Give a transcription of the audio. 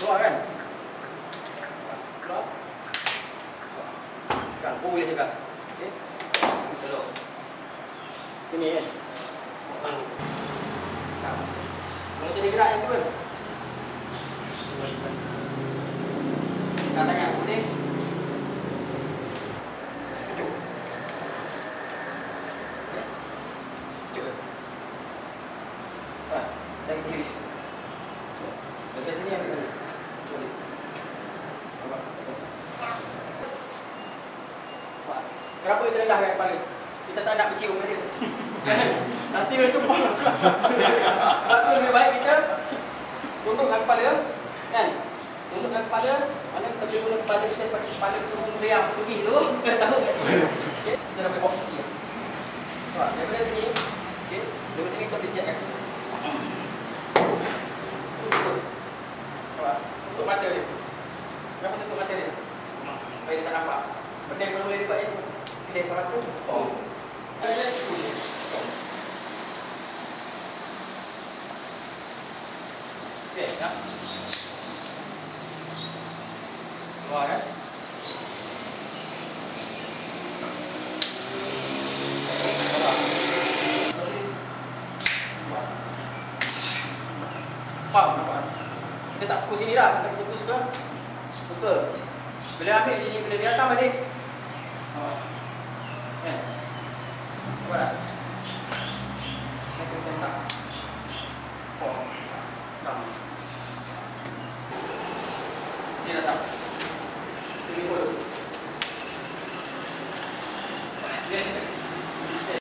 Keluar kan? Keluar. Kan, boleh juga. Okey. Tolong. Sini kan. Kalau jadi gerak yang turun. Kat tangan putih. Cucuk. Okey. Cucuk. Dan iris. Dari sini ambil balik. Cucuk. Kenapa kita rendahkan kepala? Kita tak nak bercium dengan dia. Nanti dia tumpah. Sebab tu lebih baik kita tundukkan kepala, kan? Tundukkan kepala, mana kita boleh guna kepala kita seperti kepala burung meriam pergi tu. Tahu kat sini. Okey, kita dah boleh bawa kaki. Daripada sini, okey, dari sini kita boleh jetkan. Tutup mata dia. Kenapa tutup mata dia? Supaya dia tak nampak. Benda yang boleh lipat ni. Pilih kalau tu. Oh. Okey, tak? Keluar kan? Faham nampak? Kita tak pukul sini dah, kita putus ke? Buka. Bila ambil sini, bila dia datang balik. Kan? Nampak tak? Saya kena tembak. Oh. Dia datang.